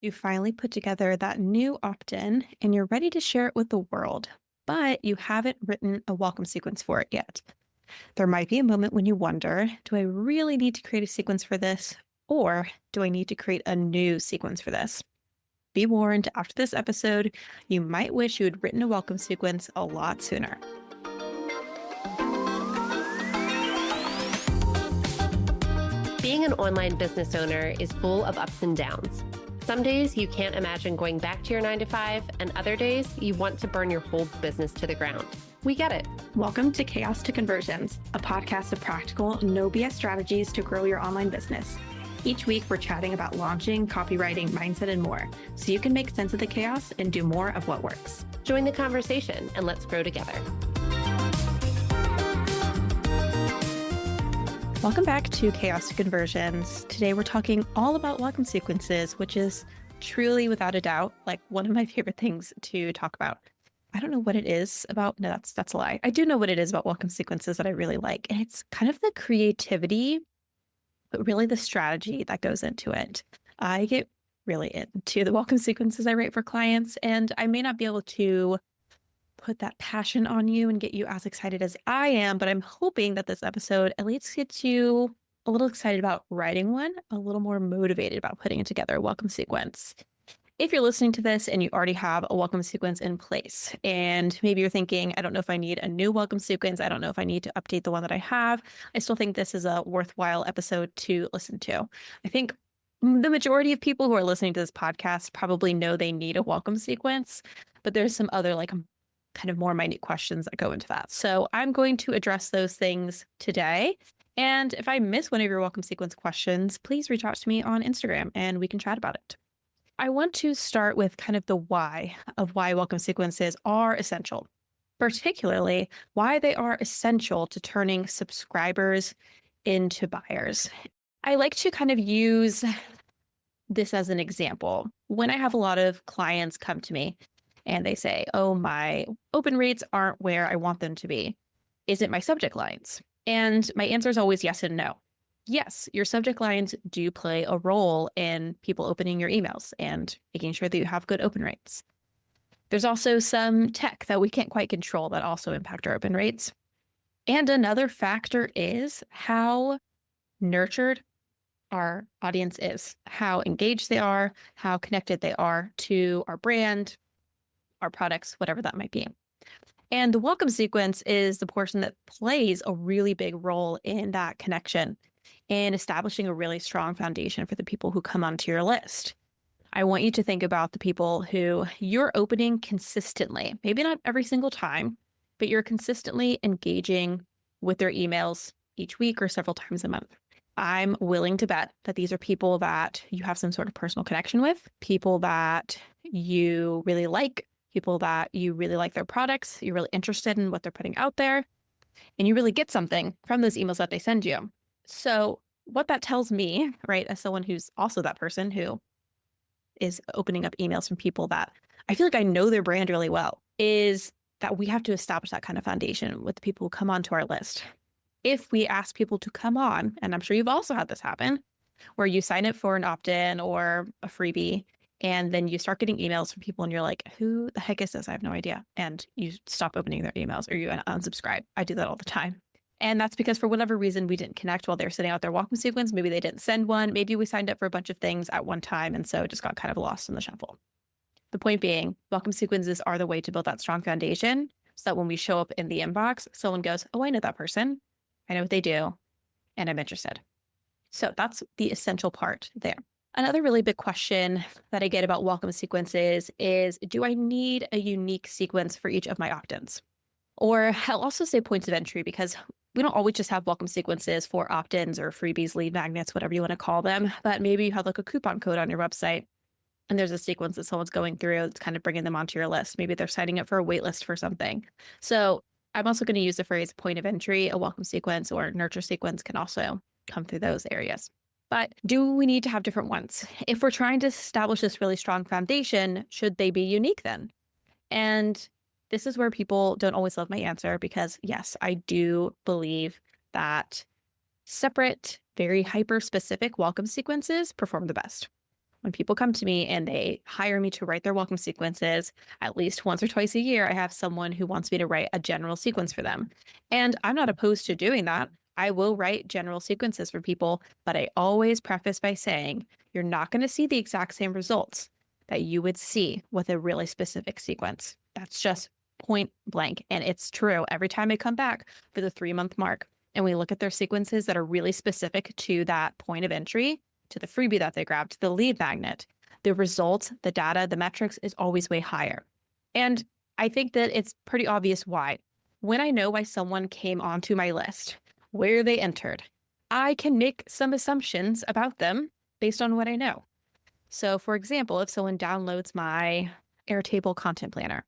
You finally put together that new opt-in and you're ready to share it with the world, but you haven't written a welcome sequence for it yet. There might be a moment when you wonder, do I really need to create a sequence for this? Or do I need to create a new sequence for this? Be warned, after this episode, you might wish you had written a welcome sequence a lot sooner. Being an online business owner is full of ups and downs. Some days you can't imagine going back to your 9 to 5, and other days you want to burn your whole business to the ground. We get it. Welcome to Chaos to Conversions, a podcast of practical, no BS strategies to grow your online business. Each week, we're chatting about launching, copywriting, mindset, and more, so you can make sense of the chaos and do more of what works. Join the conversation and let's grow together. Welcome back to Chaos to Conversions. Today we're talking all about welcome sequences, which is truly, without a doubt, like one of my favorite things to talk about. I don't know what it is about. No, that's a lie. I do know what it is about welcome sequences that I really like. And it's kind of the creativity, but really the strategy that goes into it. I get really into the welcome sequences I write for clients, and I may not be able to put that passion on you and get you as excited as I am, but I'm hoping that this episode at least gets you a little excited about writing one, a little more motivated about putting it together, a welcome sequence. If you're listening to this and you already have a welcome sequence in place, and maybe you're thinking, I don't know if I need a new welcome sequence, I don't know if I need to update the one that I have, I still think this is a worthwhile episode to listen to. I think the majority of people who are listening to this podcast probably know they need a welcome sequence, but there's some other kind of more minute questions that go into that. So I'm going to address those things today. And if I miss one of your welcome sequence questions, please reach out to me on Instagram and we can chat about it. I want to start with kind of the why of why welcome sequences are essential, particularly why they are essential to turning subscribers into buyers. I like to kind of use this as an example. When I have a lot of clients come to me and they say, oh, my open rates aren't where I want them to be. Is it my subject lines? And my answer is always yes and no. Yes, your subject lines do play a role in people opening your emails and making sure that you have good open rates. There's also some tech that we can't quite control that also impact our open rates. And another factor is how nurtured our audience is, how engaged they are, how connected they are to our brand, our products, whatever that might be. And the welcome sequence is the portion that plays a really big role in that connection and establishing a really strong foundation for the people who come onto your list. I want you to think about the people who you're opening consistently, maybe not every single time, but you're consistently engaging with their emails each week or several times a month. I'm willing to bet that these are people that you have some sort of personal connection with, people that you really like, people that you really like their products, you're really interested in what they're putting out there, and you really get something from those emails that they send you. So what that tells me, right, as someone who's also that person who is opening up emails from people that I feel like I know their brand really well, is that we have to establish that kind of foundation with the people who come onto our list. If we ask people to come on, and I'm sure you've also had this happen, where you sign up for an opt-in or a freebie, and then you start getting emails from people and you're like, who the heck is this? I have no idea. And you stop opening their emails or you unsubscribe. I do that all the time. And that's because for whatever reason, we didn't connect while they were sending out their welcome sequence. Maybe they didn't send one. Maybe we signed up for a bunch of things at one time. And so it just got kind of lost in the shuffle. The point being, welcome sequences are the way to build that strong foundation so that when we show up in the inbox, someone goes, oh, I know that person. I know what they do. And I'm interested. So that's the essential part there. Another really big question that I get about welcome sequences is, do I need a unique sequence for each of my opt-ins? Or I'll also say points of entry, because we don't always just have welcome sequences for opt-ins or freebies, lead magnets, whatever you want to call them. But maybe you have like a coupon code on your website and there's a sequence that someone's going through that's kind of bringing them onto your list. Maybe they're signing up for a wait list for something. So I'm also going to use the phrase point of entry. A welcome sequence or nurture sequence can also come through those areas. But do we need to have different ones? If we're trying to establish this really strong foundation, should they be unique then? And this is where people don't always love my answer, because yes, I do believe that separate, very hyper-specific welcome sequences perform the best. When people come to me and they hire me to write their welcome sequences, at least once or twice a year, I have someone who wants me to write a general sequence for them. And I'm not opposed to doing that. I will write general sequences for people, but I always preface by saying you're not going to see the exact same results that you would see with a really specific sequence. That's just point blank. And it's true. Every time I come back for the 3-month mark and we look at their sequences that are really specific to that point of entry, to the freebie that they grabbed, to the lead magnet, the results, the data, the metrics is always way higher. And I think that it's pretty obvious why. When I know why someone came onto my list, where they entered, I can make some assumptions about them based on what I know. So for example, if someone downloads my Airtable content planner,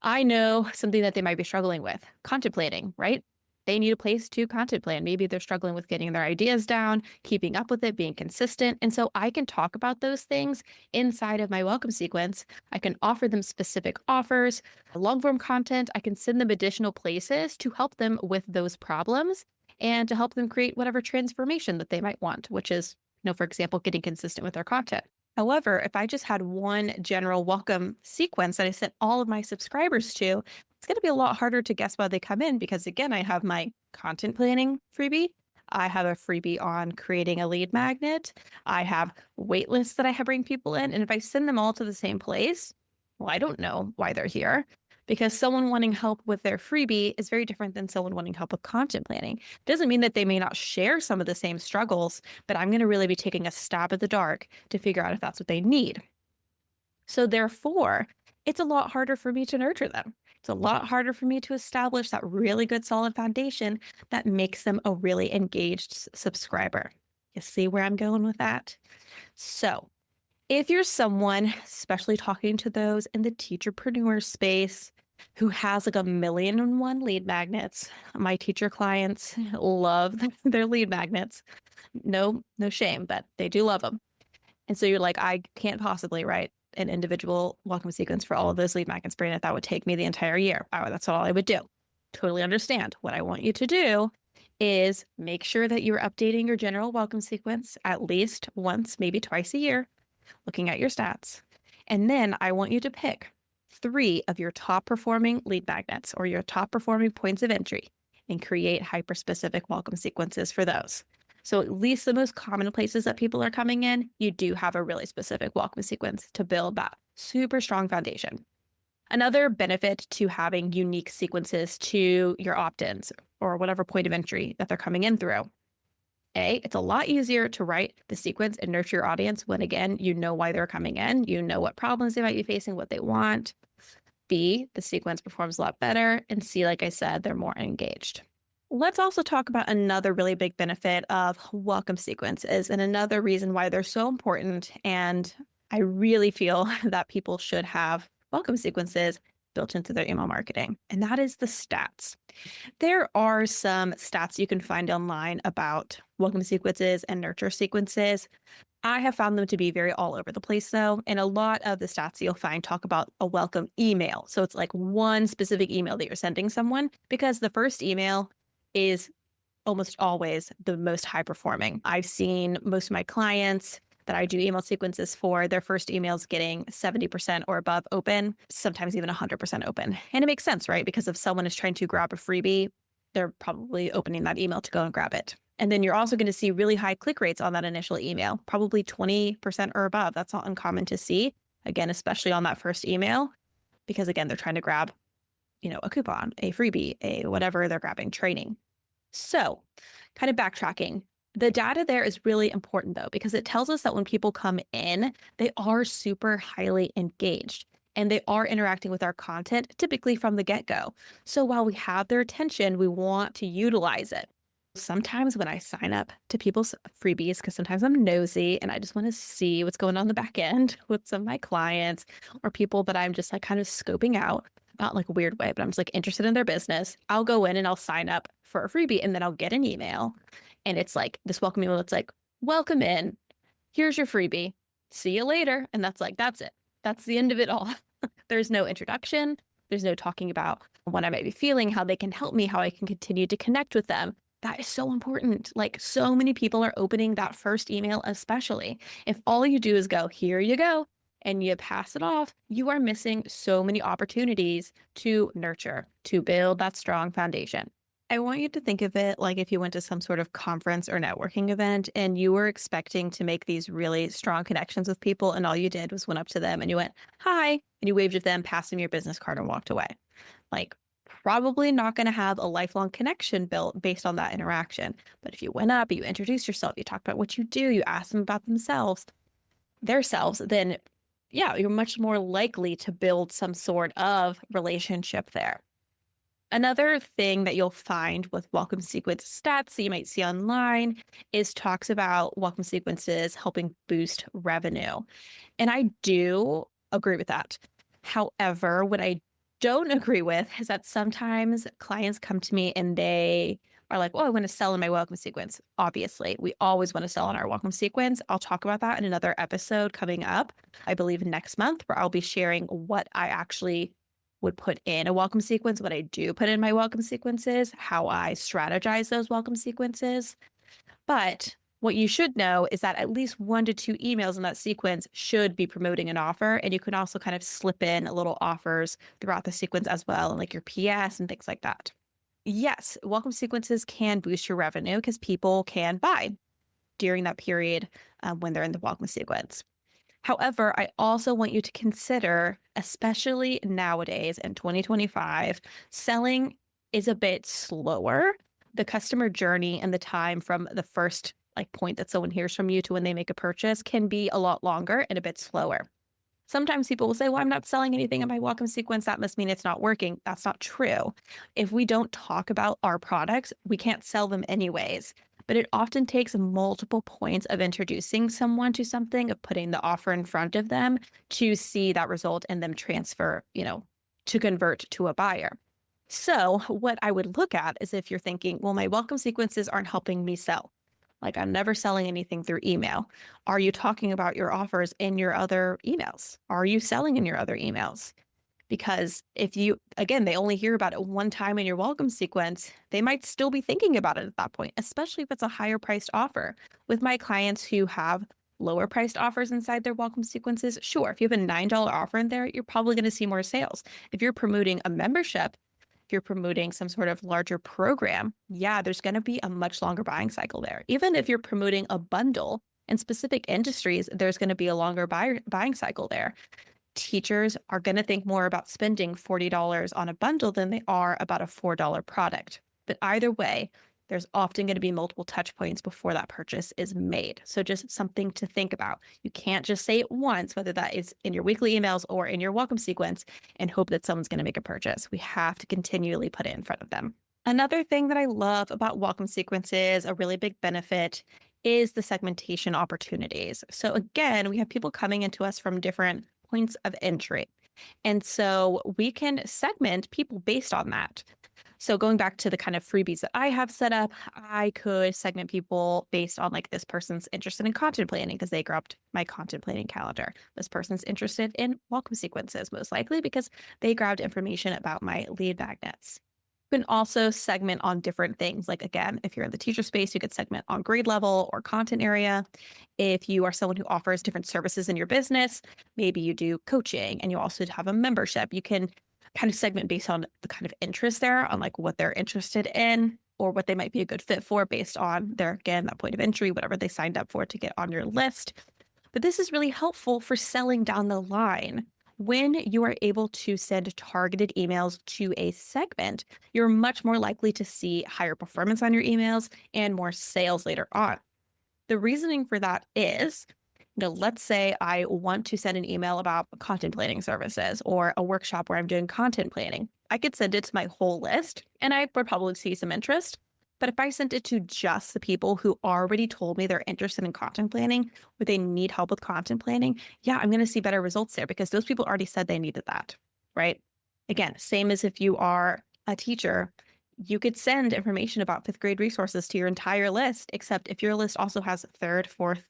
I know something that they might be struggling with, contemplating, right? They need a place to content plan. Maybe they're struggling with getting their ideas down, keeping up with it, being consistent. And so I can talk about those things inside of my welcome sequence. I can offer them specific offers, long form content. I can send them additional places to help them with those problems and to help them create whatever transformation that they might want, which is, for example, getting consistent with their content. However, if I just had one general welcome sequence that I sent all of my subscribers to, it's going to be a lot harder to guess why they come in because, again, I have my content planning freebie. I have a freebie on creating a lead magnet. I have wait lists that I bring people in. And if I send them all to the same place, well, I don't know why they're here because someone wanting help with their freebie is very different than someone wanting help with content planning. Doesn't mean that they may not share some of the same struggles, but I'm going to really be taking a stab at the dark to figure out if that's what they need. So therefore, it's a lot harder for me to nurture them. It's a lot harder for me to establish that really good solid foundation that makes them a really engaged subscriber. You see where I'm going with that? So if you're someone, especially talking to those in the teacherpreneur space, who has like 1,000,001 lead magnets, my teacher clients love their lead magnets. No shame, but they do love them. And so you're like, I can't possibly write an individual welcome sequence for all of those lead magnets, Branda. That would take me the entire year. That's all I would do. Totally understand. What I want you to do is make sure that you're updating your general welcome sequence at least once, maybe twice a year, looking at your stats. And then I want you to pick 3 of your top performing lead magnets or your top performing points of entry and create hyper-specific welcome sequences for those. So at least the most common places that people are coming in, you do have a really specific welcome sequence to build that super strong foundation. Another benefit to having unique sequences to your opt-ins or whatever point of entry that they're coming in through. A, it's a lot easier to write the sequence and nurture your audience when, again, you know why they're coming in, you know what problems they might be facing, what they want. B, the sequence performs a lot better. And C, like I said, they're more engaged. Let's also talk about another really big benefit of welcome sequences and another reason why they're so important. And I really feel that people should have welcome sequences built into their email marketing, and that is the stats. There are some stats you can find online about welcome sequences and nurture sequences. I have found them to be very all over the place though, and a lot of the stats you'll find talk about a welcome email. So it's like one specific email that you're sending someone because the first email is almost always the most high performing. I've seen most of my clients that I do email sequences for, their first emails getting 70% or above open, sometimes even 100% open. And it makes sense, right? Because if someone is trying to grab a freebie, they're probably opening that email to go and grab it. And then you're also going to see really high click rates on that initial email, probably 20% or above. That's not uncommon to see, again, especially on that first email, because again, they're trying to grab, a coupon, a freebie, a whatever they're grabbing, training. So kind of backtracking. The data there is really important though, because it tells us that when people come in, they are super highly engaged and they are interacting with our content typically from the get-go. So while we have their attention, we want to utilize it. Sometimes when I sign up to people's freebies, because sometimes I'm nosy and I just want to see what's going on in the back end with some of my clients or people that I'm just like kind of scoping out, not like a weird way, but I'm just like interested in their business. I'll go in and I'll sign up for a freebie and then I'll get an email. And it's like this welcome email. It's like, welcome in. Here's your freebie. See you later. And that's it. That's the end of it all. There's no introduction. There's no talking about what I might be feeling, how they can help me, how I can continue to connect with them. That is so important. Like so many people are opening that first email, especially if all you do is go, here you go, and you pass it off, you are missing so many opportunities to nurture, to build that strong foundation. I want you to think of it like if you went to some sort of conference or networking event and you were expecting to make these really strong connections with people, and all you did was went up to them and you went, hi, and you waved at them, passed them your business card, and walked away. Like, probably not going to have a lifelong connection built based on that interaction. But if you went up, you introduced yourself, you talked about what you do, you asked them about themselves, their selves, then yeah, you're much more likely to build some sort of relationship there. Another thing that you'll find with welcome sequence stats that you might see online is talks about welcome sequences helping boost revenue. And I do agree with that. However, what I don't agree with is that sometimes clients come to me and they are like, well, I want to sell in my welcome sequence. Obviously, we always want to sell in our welcome sequence. I'll talk about that in another episode coming up, I believe next month, where I'll be sharing what I actually would put in a welcome sequence, what I do put in my welcome sequences, how I strategize those welcome sequences. But what you should know is that at least 1 to 2 emails in that sequence should be promoting an offer. And you can also kind of slip in little offers throughout the sequence as well, and like your PS and things like that. Yes, welcome sequences can boost your revenue because people can buy during that period when they're in the welcome sequence. However, I also want you to consider, especially nowadays in 2025, selling is a bit slower. The customer journey and the time from the first point that someone hears from you to when they make a purchase can be a lot longer and a bit slower. Sometimes people will say, well, I'm not selling anything in my welcome sequence. That must mean it's not working. That's not true. If we don't talk about our products, we can't sell them anyways. But it often takes multiple points of introducing someone to something, of putting the offer in front of them to see that result and them transfer, to convert to a buyer. So what I would look at is if you're thinking, well, my welcome sequences aren't helping me sell. Like I'm never selling anything through email. Are you talking about your offers in your other emails? Are you selling in your other emails? Because if you, again, they only hear about it one time in your welcome sequence, they might still be thinking about it at that point, especially if it's a higher priced offer. With my clients who have lower priced offers inside their welcome sequences, sure, if you have a $9 offer in there, you're probably going to see more sales. If you're promoting a membership, if you're promoting some sort of larger program, yeah, there's going to be a much longer buying cycle there. Even if you're promoting a bundle in specific industries, there's going to be a longer buying cycle there. Teachers are going to think more about spending $40 on a bundle than they are about a $4 product. But either way, there's often going to be multiple touch points before that purchase is made. So just something to think about. You can't just say it once, whether that is in your weekly emails or in your welcome sequence, and hope that someone's going to make a purchase. We have to continually put it in front of them. Another thing that I love about welcome sequences, a really big benefit, is the segmentation opportunities. So again, we have people coming into us from different points of entry. And so we can segment people based on that. So going back to the kind of freebies that I have set up, I could segment people based on this person's interested in content planning because they grabbed my content planning calendar. This person's interested in welcome sequences, most likely because they grabbed information about my lead magnets. You can also segment on different things. Like, again, if you're in the teacher space, you could segment on grade level or content area. If you are someone who offers different services in your business, maybe you do coaching and you also have a membership, you can kind of segment based on the kind of interest there, on what they're interested in or what they might be a good fit for based on their, again, that point of entry, whatever they signed up for to get on your list. But this is really helpful for selling down the line. When you are able to send targeted emails to a segment, you're much more likely to see higher performance on your emails and more sales later on. The reasoning for that is, let's say I want to send an email about content planning services or a workshop where I'm doing content planning. I could send it to my whole list and I would probably see some interest. But if I sent it to just the people who already told me they're interested in content planning or they need help with content planning, yeah, I'm going to see better results there because those people already said they needed that, right? Again, same as if you are a teacher, you could send information about 5th grade resources to your entire list, except if your list also has 3rd, 4th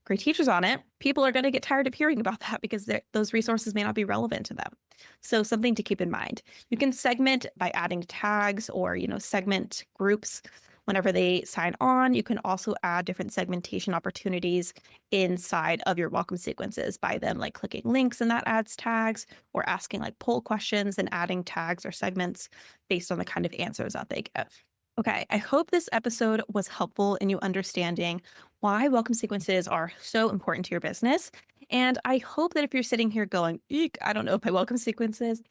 grade teachers on it, people are going to get tired of hearing about that because those resources may not be relevant to them. So something to keep in mind. You can segment by adding tags or, segment groups Whenever they sign on, you can also add different segmentation opportunities inside of your welcome sequences by them like clicking links and that adds tags, or asking like poll questions and adding tags or segments based on the kind of answers that they give. Okay, I hope this episode was helpful in you understanding why welcome sequences are so important to your business. And I hope that if you're sitting here going, eek, I don't know if my welcome sequences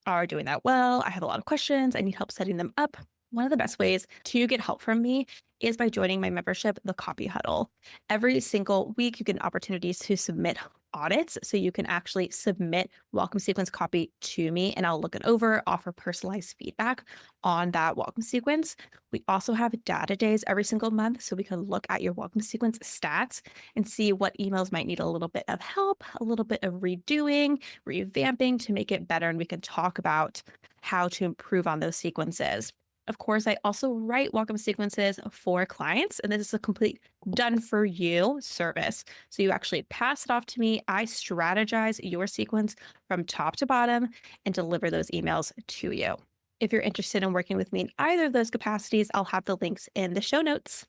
are doing that well, I have a lot of questions, I need help setting them up. One of the best ways to get help from me is by joining my membership, the Copy Huddle. Every single week, you get opportunities to submit audits. So you can actually submit welcome sequence copy to me and I'll look it over, offer personalized feedback on that welcome sequence. We also have data days every single month. So we can look at your welcome sequence stats and see what emails might need a little bit of help, a little bit of redoing, revamping to make it better. And we can talk about how to improve on those sequences. Of course, I also write welcome sequences for clients, and this is a complete done for you service. So you actually pass it off to me. I strategize your sequence from top to bottom and deliver those emails to you. If you're interested in working with me in either of those capacities, I'll have the links in the show notes.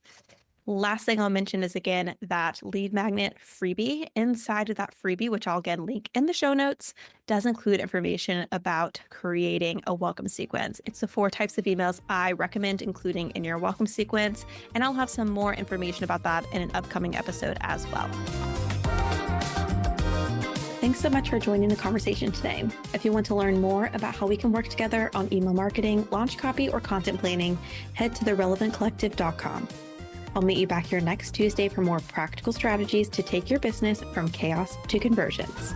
Last thing I'll mention is, again, that lead magnet freebie. Inside of that freebie, which I'll again link in the show notes, does include information about creating a welcome sequence. It's the 4 types of emails I recommend including in your welcome sequence, and I'll have some more information about that in an upcoming episode as well. Thanks so much for joining the conversation today. If you want to learn more about how we can work together on email marketing, launch copy, or content planning, head to therelevantcollective.com. I'll meet you back here next Tuesday for more practical strategies to take your business from chaos to conversions.